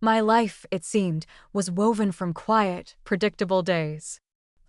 My life, it seemed, was woven from quiet, predictable days.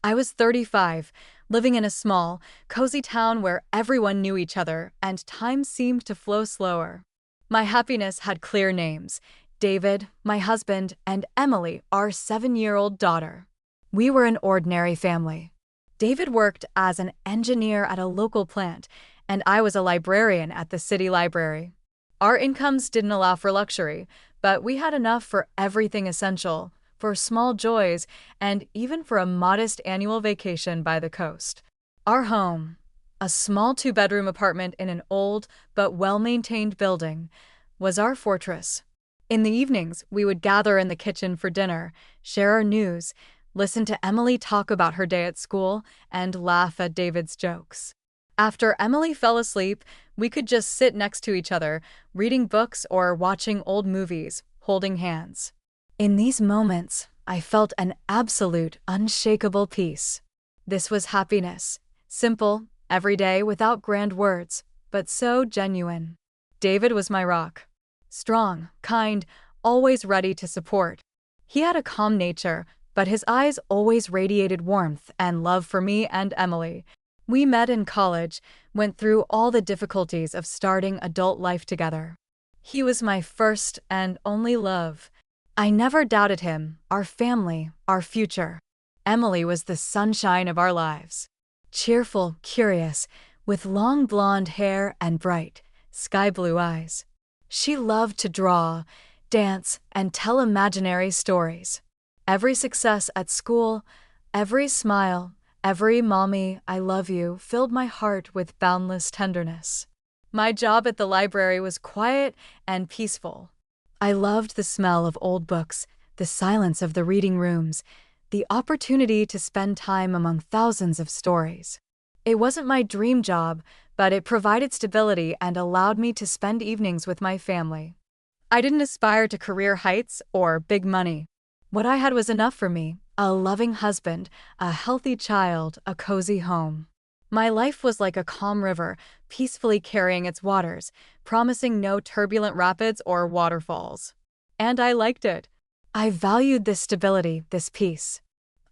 I was 35, living in a small, cozy town where everyone knew each other and time seemed to flow slower. My happiness had clear names: David, my husband, and Emily, our 7-year-old daughter. We were an ordinary family. David worked as an engineer at a local plant, and I was a librarian at the city library. Our incomes didn't allow for luxury, but we had enough for everything essential, for small joys, and even for a modest annual vacation by the coast. Our home, a small 2-bedroom apartment in an old but well-maintained building, was our fortress. In the evenings, we would gather in the kitchen for dinner, share our news, listen to Emily talk about her day at school, and laugh at David's jokes. After Emily fell asleep, we could just sit next to each other, reading books or watching old movies, holding hands. In these moments, I felt an absolute, unshakable peace. This was happiness, simple, everyday, without grand words, but so genuine. David was my rock. Strong, kind, always ready to support. He had a calm nature, but his eyes always radiated warmth and love for me and Emily. We met in college, went through all the difficulties of starting adult life together. He was my first and only love. I never doubted him, our family, our future. Emily was the sunshine of our lives. Cheerful, curious, with long blonde hair and bright, sky-blue eyes. She loved to draw, dance, and tell imaginary stories. Every success at school, every smile, every "Mommy, I love you" filled my heart with boundless tenderness. My job at the library was quiet and peaceful. I loved the smell of old books, the silence of the reading rooms, the opportunity to spend time among thousands of stories. It wasn't my dream job, but it provided stability and allowed me to spend evenings with my family. I didn't aspire to career heights or big money. What I had was enough for me: a loving husband, a healthy child, a cozy home. My life was like a calm river, peacefully carrying its waters, promising no turbulent rapids or waterfalls. And I liked it. I valued this stability, this peace.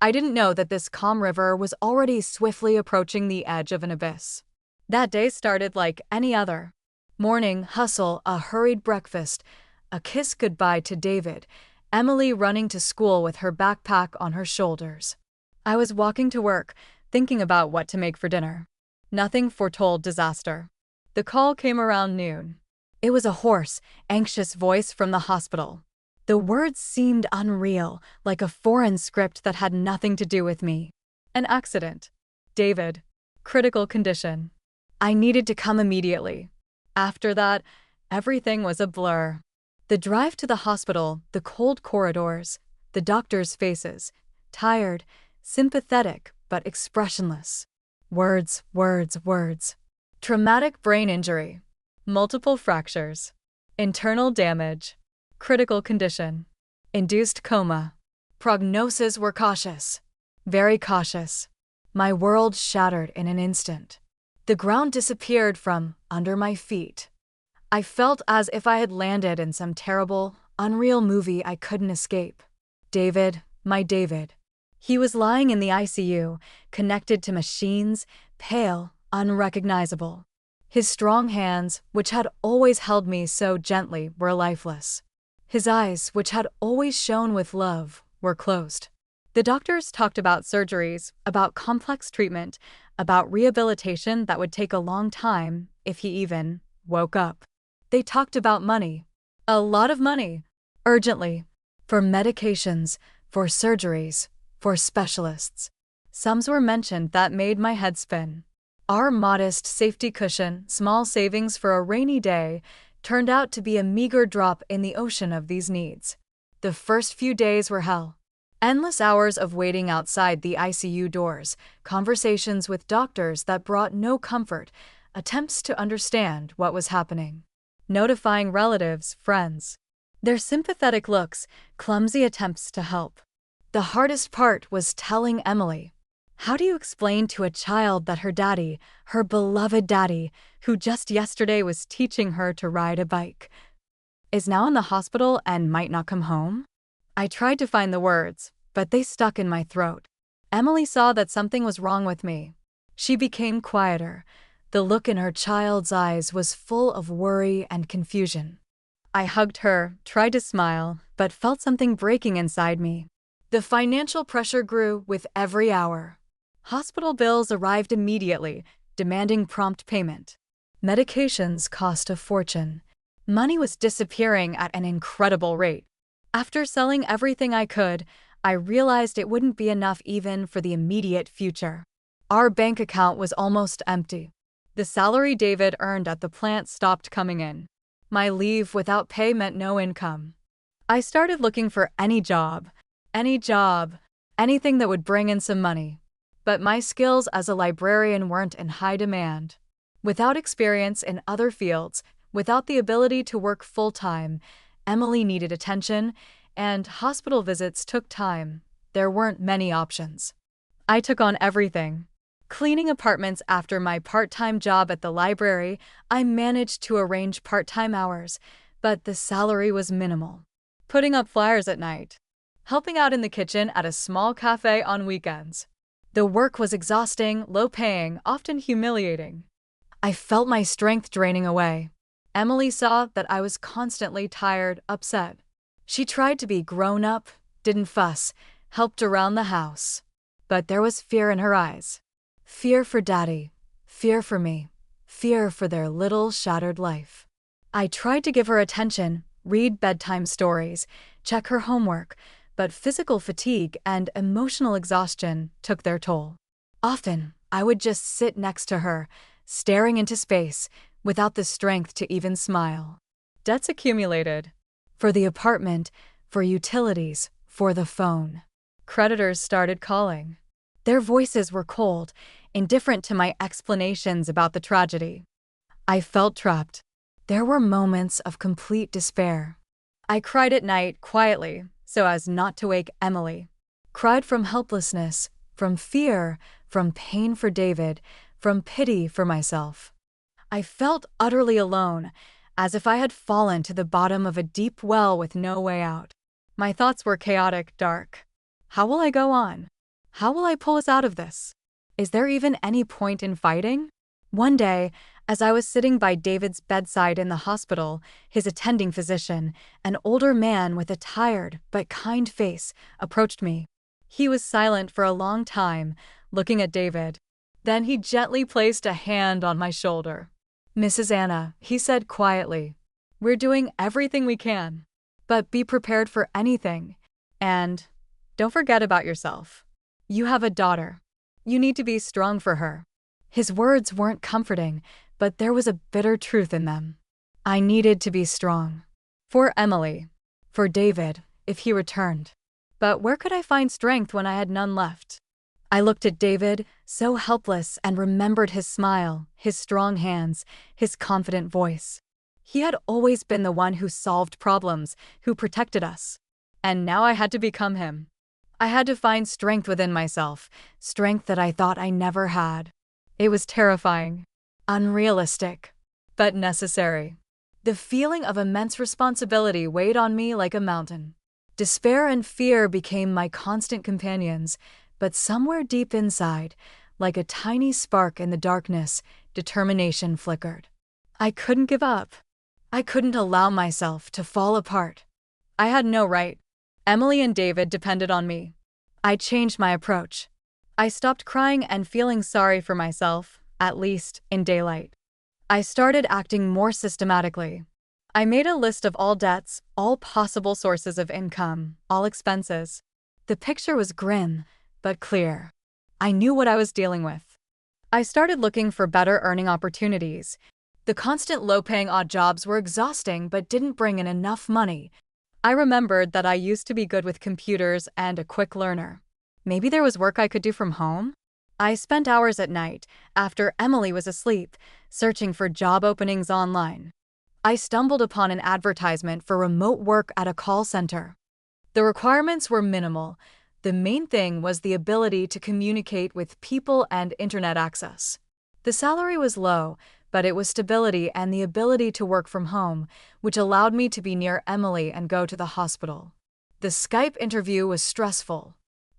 I didn't know that this calm river was already swiftly approaching the edge of an abyss. That day started like any other. Morning, hustle, a hurried breakfast, a kiss goodbye to David, Emily running to school with her backpack on her shoulders. I was walking to work, thinking about what to make for dinner. Nothing foretold disaster. The call came around noon. It was a hoarse, anxious voice from the hospital. The words seemed unreal, like a foreign script that had nothing to do with me. An accident. David. Critical condition. I needed to come immediately. After that, everything was a blur. The drive to the hospital, the cold corridors, the doctors' faces, tired, sympathetic, but expressionless. Words, words, words. Traumatic brain injury. Multiple fractures. Internal damage. Critical condition. Induced coma. Prognoses were cautious. Very cautious. My world shattered in an instant. The ground disappeared from under my feet. I felt as if I had landed in some terrible, unreal movie I couldn't escape. David, my David. He was lying in the ICU, connected to machines, pale, unrecognizable. His strong hands, which had always held me so gently, were lifeless. His eyes, which had always shone with love, were closed. The doctors talked about surgeries, about complex treatment, about rehabilitation that would take a long time, if he even woke up. They talked about money. A lot of money. Urgently. For medications, for surgeries, for specialists. Sums were mentioned that made my head spin. Our modest safety cushion, small savings for a rainy day, turned out to be a meager drop in the ocean of these needs. The first few days were hell. Endless hours of waiting outside the ICU doors, conversations with doctors that brought no comfort, attempts to understand what was happening. Notifying relatives, friends. Their sympathetic looks, clumsy attempts to help. The hardest part was telling Emily. How do you explain to a child that her daddy, her beloved daddy, who just yesterday was teaching her to ride a bike, Is now in the hospital and might not come home? I tried to find the words, but they stuck in my throat. Emily saw that something was wrong with me. She became quieter. The look in her child's eyes was full of worry and confusion. I hugged her, tried to smile, but felt something breaking inside me. The financial pressure grew with every hour. Hospital bills arrived immediately, demanding prompt payment. Medications cost a fortune. Money was disappearing at an incredible rate. After selling everything I could, I realized it wouldn't be enough even for the immediate future. Our bank account was almost empty. The salary David earned at the plant stopped coming in. My leave without pay meant no income. I started looking for any job, anything that would bring in some money. But my skills as a librarian weren't in high demand. Without experience in other fields, without the ability to work full-time, Emily needed attention, and hospital visits took time. There weren't many options. I took on everything. Cleaning apartments after my part-time job at the library, I managed to arrange part-time hours, but the salary was minimal. Putting up flyers at night. Helping out in the kitchen at a small cafe on weekends. The work was exhausting, low-paying, often humiliating. I felt my strength draining away. Emily saw that I was constantly tired, upset. She tried to be grown up, didn't fuss, helped around the house. But there was fear in her eyes. Fear for Daddy, fear for me, fear for their little shattered life. I tried to give her attention, read bedtime stories, check her homework, but physical fatigue and emotional exhaustion took their toll. Often, I would just sit next to her, staring into space, without the strength to even smile. Debts accumulated. For the apartment, for utilities, for the phone. Creditors started calling. Their voices were cold, indifferent to my explanations about the tragedy. I felt trapped. There were moments of complete despair. I cried at night quietly, so as not to wake Emily. Cried from helplessness, from fear, from pain for David, from pity for myself. I felt utterly alone, as if I had fallen to the bottom of a deep well with no way out. My thoughts were chaotic, dark. How will I go on? How will I pull us out of this? Is there even any point in fighting? One day, as I was sitting by David's bedside in the hospital, his attending physician, an older man with a tired but kind face, approached me. He was silent for a long time, looking at David. Then he gently placed a hand on my shoulder. "Mrs. Anna," he said quietly, "we're doing everything we can. But be prepared for anything. And don't forget about yourself. You have a daughter. You need to be strong for her." His words weren't comforting, but there was a bitter truth in them. I needed to be strong. For Emily. For David, if he returned. But where could I find strength when I had none left? I looked at David, so helpless, and remembered his smile, his strong hands, his confident voice. He had always been the one who solved problems, who protected us. And now I had to become him. I had to find strength within myself, strength that I thought I never had. It was terrifying, unrealistic, but necessary. The feeling of immense responsibility weighed on me like a mountain. Despair and fear became my constant companions, but somewhere deep inside, like a tiny spark in the darkness, determination flickered. I couldn't give up. I couldn't allow myself to fall apart. I had no right. Emily and David depended on me. I changed my approach. I stopped crying and feeling sorry for myself, at least in daylight. I started acting more systematically. I made a list of all debts, all possible sources of income, all expenses. The picture was grim, but clear. I knew what I was dealing with. I started looking for better earning opportunities. The constant low-paying odd jobs were exhausting but didn't bring in enough money. I remembered that I used to be good with computers and a quick learner. Maybe there was work I could do from home? I spent hours at night, after Emily was asleep, searching for job openings online. I stumbled upon an advertisement for remote work at a call center. The requirements were minimal. The main thing was the ability to communicate with people and internet access. The salary was low, but it was stability and the ability to work from home, which allowed me to be near Emily and go to the hospital. The Skype interview was stressful.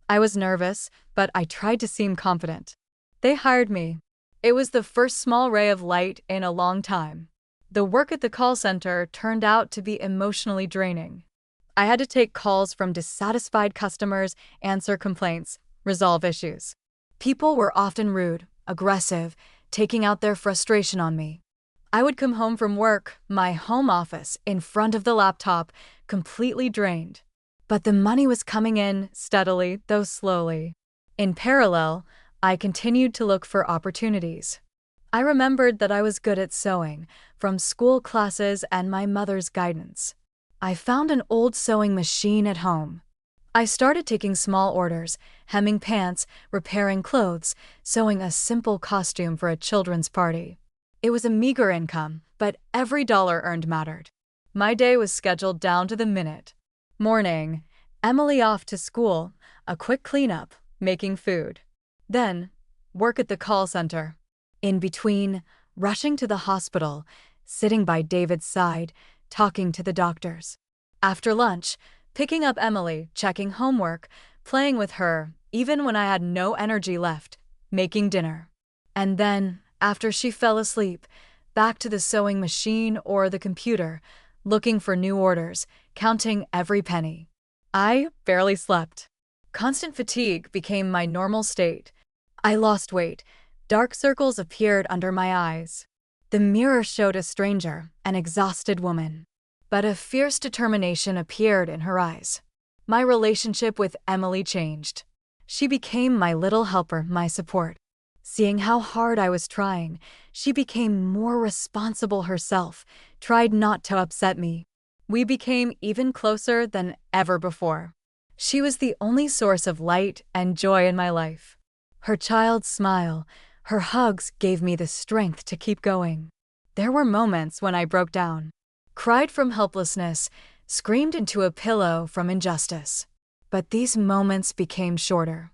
I was nervous, but I tried to seem confident. They hired me. It was the first small ray of light in a long time. The work at the call center turned out to be emotionally draining. I had to take calls from dissatisfied customers, answer complaints, resolve issues. People were often rude, aggressive, taking out their frustration on me. I would come home from work, my home office, in front of the laptop, completely drained. But the money was coming in steadily, though slowly. In parallel, I continued to look for opportunities. I remembered that I was good at sewing, from school classes and my mother's guidance. I found an old sewing machine at home. I started taking small orders, hemming pants, repairing clothes, sewing a simple costume for a children's party. It was a meager income, but every dollar earned mattered. My day was scheduled down to the minute. Morning, Emily off to school, a quick cleanup, making food. Then, work at the call center. In between, rushing to the hospital, sitting by David's side, talking to the doctors. After lunch, picking up Emily, checking homework, playing with her, even when I had no energy left, making dinner. And then, after she fell asleep, back to the sewing machine or the computer, looking for new orders, counting every penny. I barely slept. Constant fatigue became my normal state. I lost weight. Dark circles appeared under my eyes. The mirror showed a stranger, an exhausted woman. But a fierce determination appeared in her eyes. My relationship with Emily changed. She became my little helper, my support. Seeing how hard I was trying, she became more responsible herself, tried not to upset me. We became even closer than ever before. She was the only source of light and joy in my life. Her child's smile, her hugs gave me the strength to keep going. There were moments when I broke down, cried from helplessness, screamed into a pillow from injustice. But these moments became shorter.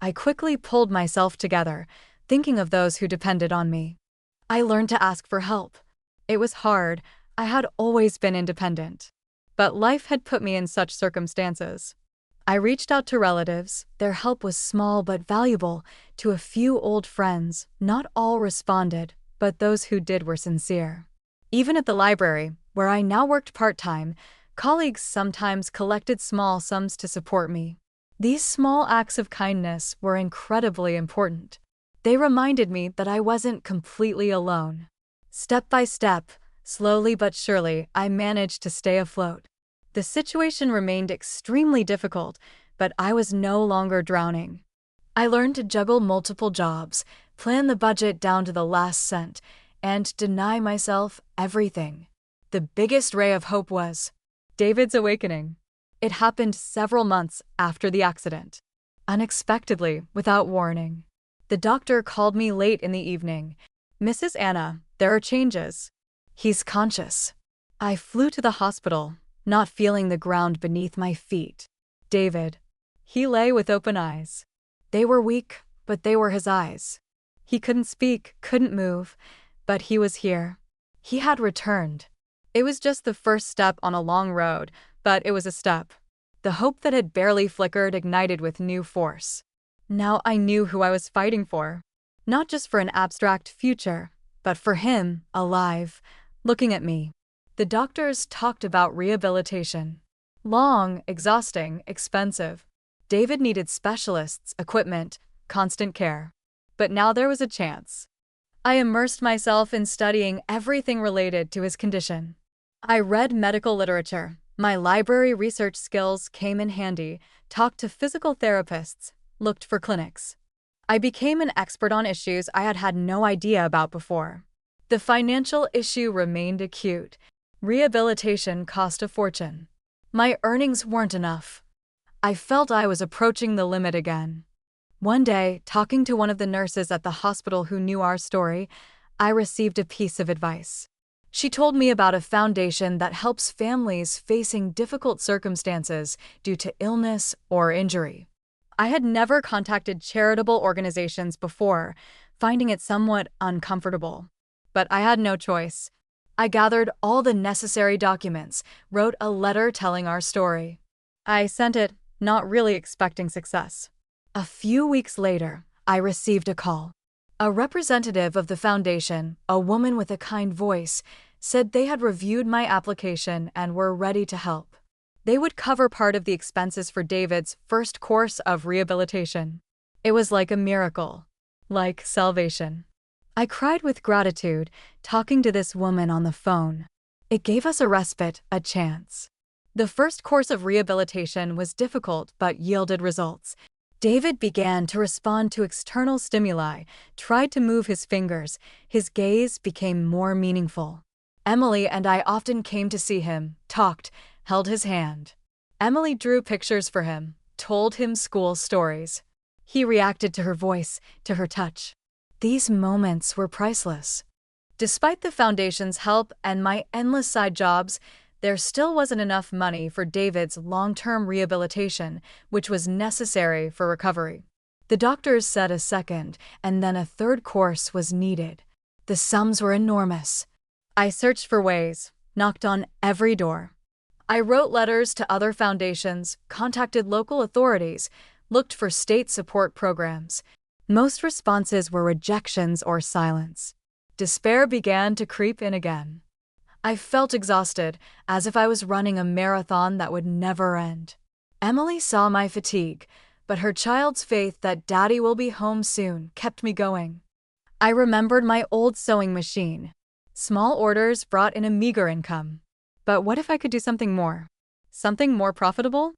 I quickly pulled myself together, thinking of those who depended on me. I learned to ask for help. It was hard. I had always been independent. But life had put me in such circumstances. I reached out to relatives. Their help was small but valuable. To a few old friends, not all responded, but those who did were sincere. Even at the library, where I now worked part-time, colleagues sometimes collected small sums to support me. These small acts of kindness were incredibly important. They reminded me that I wasn't completely alone. Step by step, slowly but surely, I managed to stay afloat. The situation remained extremely difficult, but I was no longer drowning. I learned to juggle multiple jobs, plan the budget down to the last cent, and deny myself everything. The biggest ray of hope was David's awakening. It happened several months after the accident. Unexpectedly, without warning. The doctor called me late in the evening. "Mrs. Anna, there are changes. He's conscious." I flew to the hospital, not feeling the ground beneath my feet. David. He lay with open eyes. They were weak, but they were his eyes. He couldn't speak, couldn't move, but he was here. He had returned. It was just the first step on a long road, but it was a step. The hope that had barely flickered ignited with new force. Now I knew who I was fighting for. Not just for an abstract future, but for him, alive, looking at me. The doctors talked about rehabilitation. Long, exhausting, expensive. David needed specialists, equipment, constant care. But now there was a chance. I immersed myself in studying everything related to his condition. I read medical literature. My library research skills came in handy, talked to physical therapists, looked for clinics. I became an expert on issues I had had no idea about before. The financial issue remained acute. Rehabilitation cost a fortune. My earnings weren't enough. I felt I was approaching the limit again. One day, talking to one of the nurses at the hospital who knew our story, I received a piece of advice. She told me about a foundation that helps families facing difficult circumstances due to illness or injury. I had never contacted charitable organizations before, finding it somewhat uncomfortable. But I had no choice. I gathered all the necessary documents, wrote a letter telling our story. I sent it, not really expecting success. A few weeks later, I received a call. A representative of the foundation, a woman with a kind voice, said they had reviewed my application and were ready to help. They would cover part of the expenses for David's first course of rehabilitation. It was like a miracle, like salvation. I cried with gratitude, talking to this woman on the phone. It gave us a respite, a chance. The first course of rehabilitation was difficult but yielded results. David began to respond to external stimuli, tried to move his fingers. His gaze became more meaningful. Emily and I often came to see him, talked, held his hand. Emily drew pictures for him, told him school stories. He reacted to her voice, to her touch. These moments were priceless. Despite the foundation's help and my endless side jobs, there still wasn't enough money for David's long-term rehabilitation, which was necessary for recovery. The doctors said a second and then a third course was needed. The sums were enormous. I searched for ways, knocked on every door. I wrote letters to other foundations, contacted local authorities, looked for state support programs. Most responses were rejections or silence. Despair began to creep in again. I felt exhausted, as if I was running a marathon that would never end. Emily saw my fatigue, but her child's faith that Daddy will be home soon kept me going. I remembered my old sewing machine. Small orders brought in a meager income. But what if I could do something more? Something more profitable?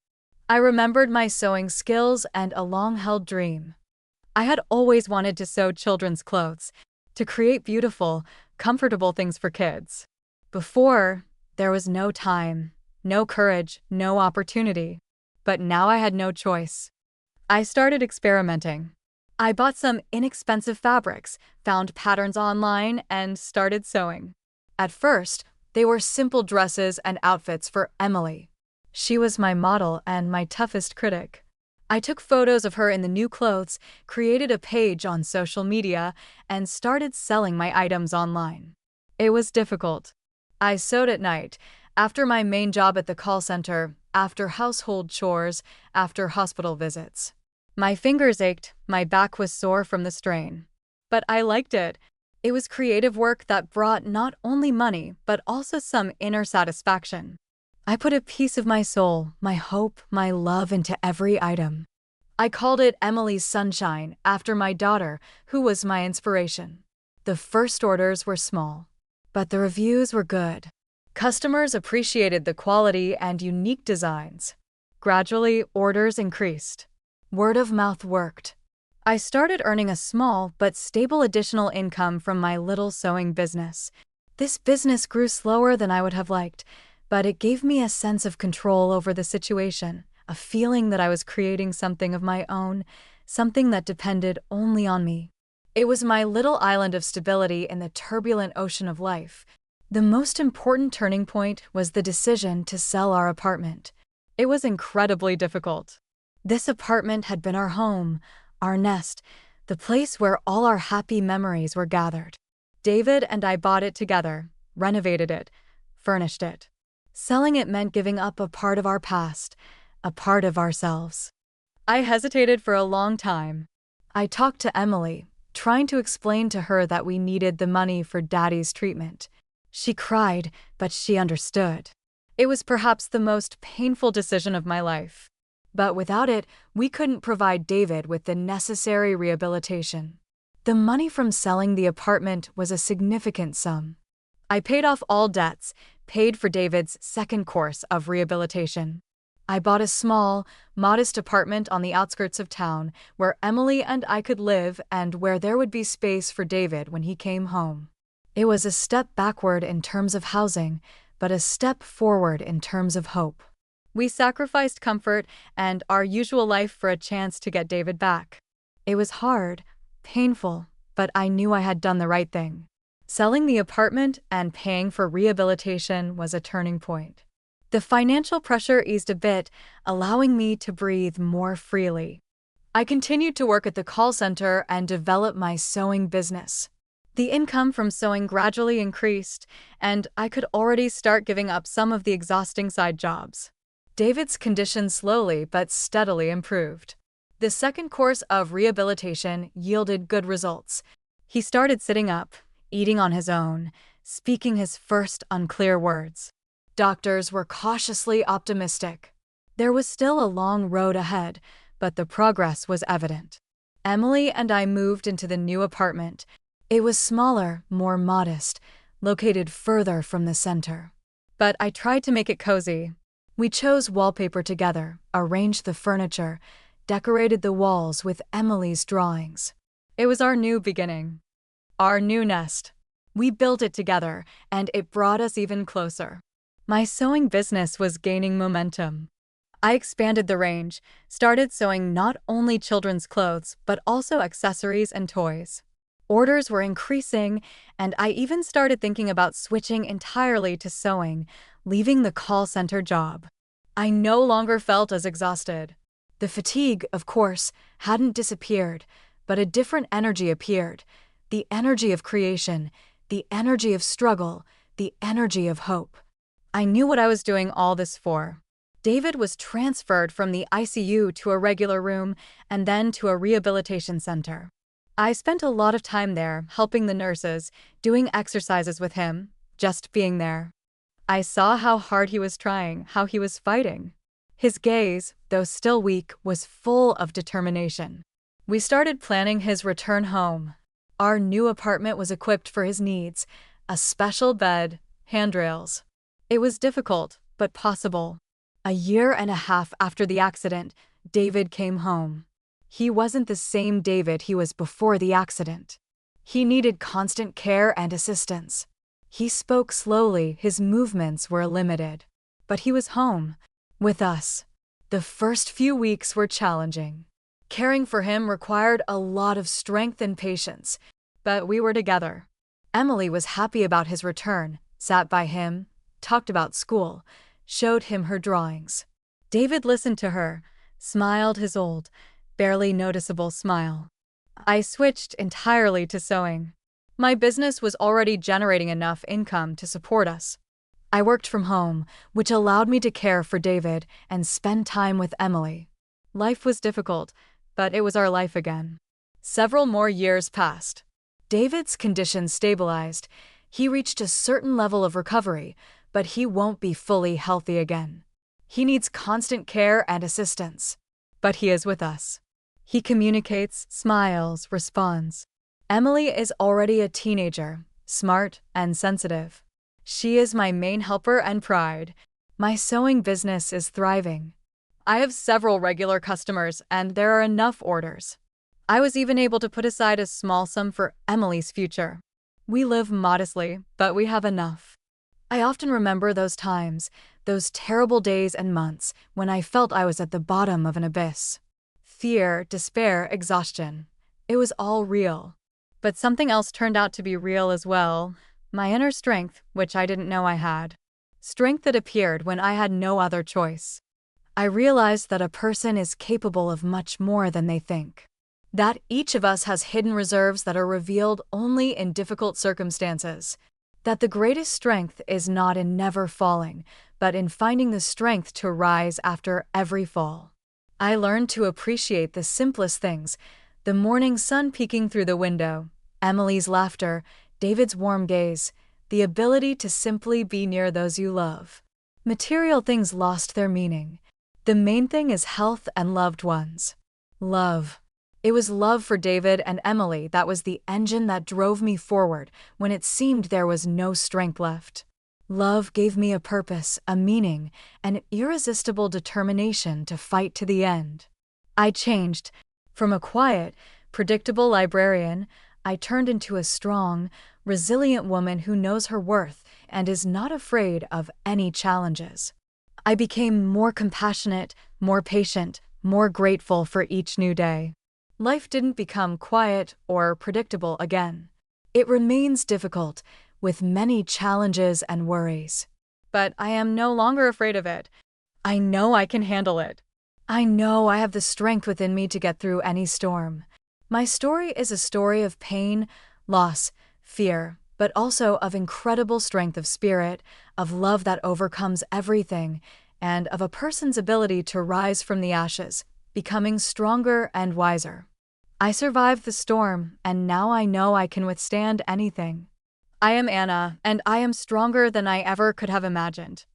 I remembered my sewing skills and a long-held dream. I had always wanted to sew children's clothes, to create beautiful, comfortable things for kids. Before, there was no time, no courage, no opportunity. But now I had no choice. I started experimenting. I bought some inexpensive fabrics, found patterns online, and started sewing. At first, they were simple dresses and outfits for Emily. She was my model and my toughest critic. I took photos of her in the new clothes, created a page on social media, and started selling my items online. It was difficult. I sewed at night, after my main job at the call center, after household chores, after hospital visits. My fingers ached, my back was sore from the strain. But I liked it. It was creative work that brought not only money, but also some inner satisfaction. I put a piece of my soul, my hope, my love into every item. I called it Emily's Sunshine, after my daughter, who was my inspiration. The first orders were small, but the reviews were good. Customers appreciated the quality and unique designs. Gradually, orders increased. Word of mouth worked. I started earning a small but stable additional income from my little sewing business. This business grew slower than I would have liked, but it gave me a sense of control over the situation, a feeling that I was creating something of my own, something that depended only on me. It was my little island of stability in the turbulent ocean of life. The most important turning point was the decision to sell our apartment. It was incredibly difficult. This apartment had been our home, our nest, the place where all our happy memories were gathered. David and I bought it together, renovated it, furnished it. Selling it meant giving up a part of our past, a part of ourselves. I hesitated for a long time. I talked to Emily, trying to explain to her that we needed the money for Daddy's treatment. She cried, but she understood. It was perhaps the most painful decision of my life. But without it, we couldn't provide David with the necessary rehabilitation. The money from selling the apartment was a significant sum. I paid off all debts, paid for David's second course of rehabilitation. I bought a small, modest apartment on the outskirts of town where Emily and I could live and where there would be space for David when he came home. It was a step backward in terms of housing, but a step forward in terms of hope. We sacrificed comfort and our usual life for a chance to get David back. It was hard, painful, but I knew I had done the right thing. Selling the apartment and paying for rehabilitation was a turning point. The financial pressure eased a bit, allowing me to breathe more freely. I continued to work at the call center and develop my sewing business. The income from sewing gradually increased, and I could already start giving up some of the exhausting side jobs. David's condition slowly but steadily improved. The second course of rehabilitation yielded good results. He started sitting up, eating on his own, speaking his first unclear words. Doctors were cautiously optimistic. There was still a long road ahead, but the progress was evident. Emily and I moved into the new apartment. It was smaller, more modest, located further from the center. But I tried to make it cozy. We chose wallpaper together, arranged the furniture, decorated the walls with Emily's drawings. It was our new beginning. Our new nest. We built it together, and it brought us even closer. My sewing business was gaining momentum. I expanded the range, started sewing not only children's clothes, but also accessories and toys. Orders were increasing, and I even started thinking about switching entirely to sewing, leaving the call center job. I no longer felt as exhausted. The fatigue, of course, hadn't disappeared, but a different energy appeared. The energy of creation, the energy of struggle, the energy of hope. I knew what I was doing all this for. David was transferred from the ICU to a regular room and then to a rehabilitation center. I spent a lot of time there, helping the nurses, doing exercises with him, just being there. I saw how hard he was trying, how he was fighting. His gaze, though still weak, was full of determination. We started planning his return home. Our new apartment was equipped for his needs, a special bed, handrails. It was difficult, but possible. A year and a half after the accident, David came home. He wasn't the same David he was before the accident. He needed constant care and assistance. He spoke slowly, his movements were limited. But he was home, with us. The first few weeks were challenging. Caring for him required a lot of strength and patience, but we were together. Emily was happy about his return, sat by him, talked about school, showed him her drawings. David listened to her, smiled his old, barely noticeable smile. I switched entirely to sewing. My business was already generating enough income to support us. I worked from home, which allowed me to care for David and spend time with Emily. Life was difficult, but it was our life again. Several more years passed. David's condition stabilized. He reached a certain level of recovery, but he won't be fully healthy again. He needs constant care and assistance. But he is with us. He communicates, smiles, responds. Emily is already a teenager, smart and sensitive. She is my main helper and pride. My sewing business is thriving. I have several regular customers, and there are enough orders. I was even able to put aside a small sum for Emily's future. We live modestly, but we have enough. I often remember those times, those terrible days and months when I felt I was at the bottom of an abyss. Fear, despair, exhaustion. It was all real. But something else turned out to be real as well. My inner strength, which I didn't know I had. Strength that appeared when I had no other choice. I realized that a person is capable of much more than they think. That each of us has hidden reserves that are revealed only in difficult circumstances. That the greatest strength is not in never falling, but in finding the strength to rise after every fall. I learned to appreciate the simplest things, the morning sun peeking through the window, Emily's laughter, David's warm gaze, the ability to simply be near those you love. Material things lost their meaning. The main thing is health and loved ones. Love. It was love for David and Emily that was the engine that drove me forward when it seemed there was no strength left. Love gave me a purpose, a meaning, an irresistible determination to fight to the end. I changed. From a quiet, predictable librarian, I turned into a strong, resilient woman who knows her worth and is not afraid of any challenges. I became more compassionate, more patient, more grateful for each new day. Life didn't become quiet or predictable again. It remains difficult, with many challenges and worries. But I am no longer afraid of it. I know I can handle it. I know I have the strength within me to get through any storm. My story is a story of pain, loss, fear, but also of incredible strength of spirit, of love that overcomes everything, and of a person's ability to rise from the ashes, becoming stronger and wiser. I survived the storm, and now I know I can withstand anything. I am Anna, and I am stronger than I ever could have imagined.